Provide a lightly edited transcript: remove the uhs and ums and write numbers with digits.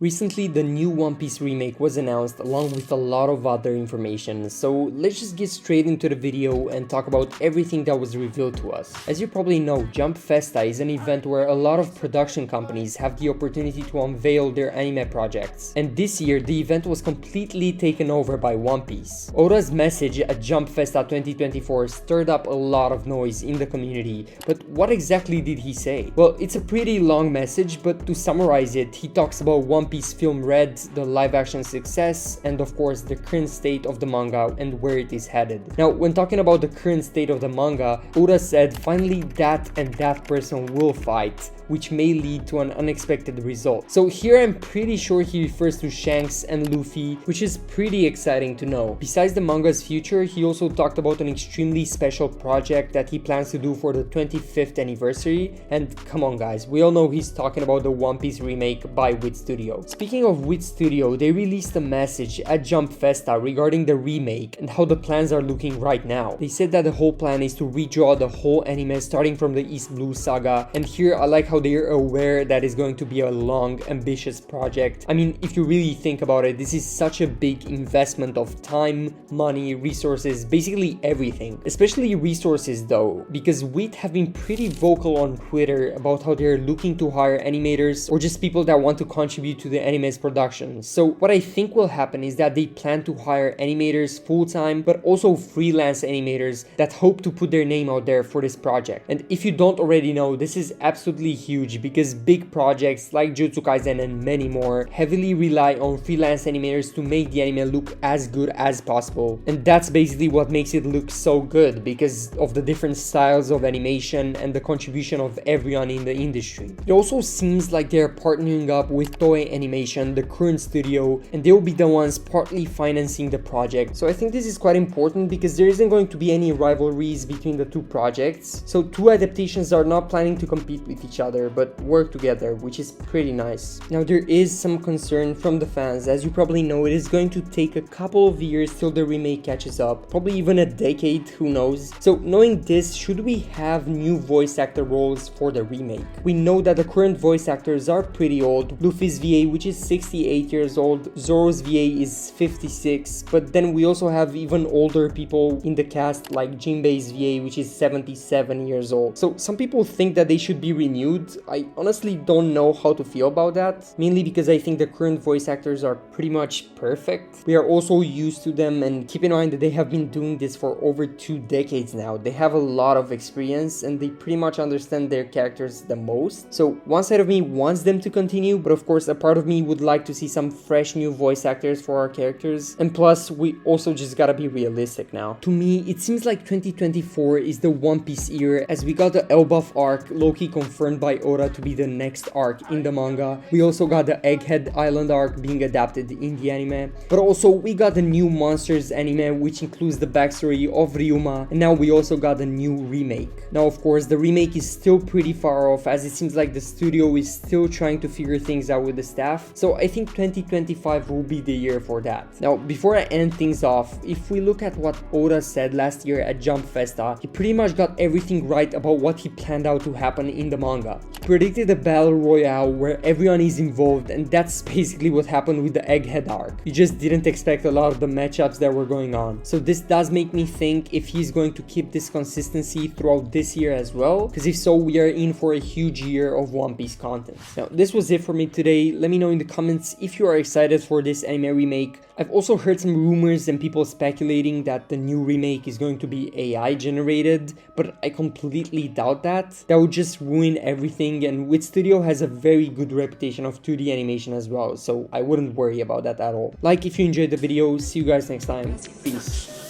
Recently, the new One Piece remake was announced along with a lot of other information, so let's just get straight into the video and talk about everything that was revealed to us. As you probably know, Jump Festa is an event where a lot of production companies have the opportunity to unveil their anime projects, and this year the event was completely taken over by One Piece. Oda's message at Jump Festa 2024 stirred up a lot of noise in the community, but what exactly did he say? Well, it's a pretty long message, but to summarize it, he talks about One Piece film Red, the live action success, and of course the current state of the manga and where it is headed. Now, when talking about the current state of the manga, Oda said finally that and that person will fight, which may lead to an unexpected result. So here I'm pretty sure he refers to Shanks and Luffy, which is pretty exciting to know. Besides the manga's future, he also talked about an extremely special project that he plans to do for the 25th anniversary, and come on guys, we all know he's talking about the One Piece remake by Wit Studio. Speaking of Wit Studio, they released a message at Jump Festa regarding the remake and how the plans are looking right now. They said that the whole plan is to redraw the whole anime starting from the East Blue saga, and here I like how they're aware that it's going to be a long, ambitious project. I mean, if you really think about it, this is such a big investment of time, money, resources, basically everything. Especially resources though, because Wit have been pretty vocal on Twitter about how they're looking to hire animators or just people that want to contribute to the anime's production. So what I think will happen is that they plan to hire animators full-time, but also freelance animators that hope to put their name out there for this project. And if you don't already know, this is absolutely huge because big projects like Jujutsu Kaisen and many more heavily rely on freelance animators to make the anime look as good as possible. And that's basically what makes it look so good, because of the different styles of animation and the contribution of everyone in the industry. It also seems like they're partnering up with Toei Animation, the current studio, and they'll be the ones partly financing the project. So I think this is quite important because there isn't going to be any rivalries between the two projects. So two adaptations are not planning to compete with each other, but work together, which is pretty nice. Now there is some concern from the fans. As you probably know, it is going to take a couple of years till the remake catches up, probably even a decade, who knows. So knowing this, should we have new voice actor roles for the remake? We know that the current voice actors are pretty old. Luffy's VA, which is 68 years old, Zoro's VA is 56, but then we also have even older people in the cast like Jinbei's VA, which is 77 years old. So some people think that they should be renewed. I honestly don't know how to feel about that, mainly because I think the current voice actors are pretty much perfect. We are also used to them, and keep in mind that they have been doing this for over 2 decades now. They have a lot of experience and they pretty much understand their characters the most. So one side of me wants them to continue, but of course a part of me would like to see some fresh new voice actors for our characters. And plus, we also just gotta be realistic now. To me, it seems like 2024 is the One Piece year, as we got the Elbaf arc low-key confirmed by Oda to be the next arc in the manga. We also got the Egghead Island arc being adapted in the anime, but also we got the new Monsters anime, which includes the backstory of Ryuma, and now we also got a new remake. Now of course the remake is still pretty far off, as it seems like the studio is still trying to figure things out with the staff, so I think 2025 will be the year for that. Now before I end things off, if we look at what Oda said last year at Jump Festa, he pretty much got everything right about what he planned out to happen in the manga. He predicted a battle royale where everyone is involved, and that's basically what happened with the Egghead arc. You just didn't expect a lot of the matchups that were going on. So this does make me think if he's going to keep this consistency throughout this year as well, because if so, we are in for a huge year of One Piece content. Now this was it for me today. Let me know in the comments if you are excited for this anime remake. I've also heard some rumors and people speculating that the new remake is going to be AI generated, but I completely doubt that. That would just ruin everything, and Wit Studio has a very good reputation of 2D animation as well, so I wouldn't worry about that at all. Like if you enjoyed the video. See you guys next time. Peace.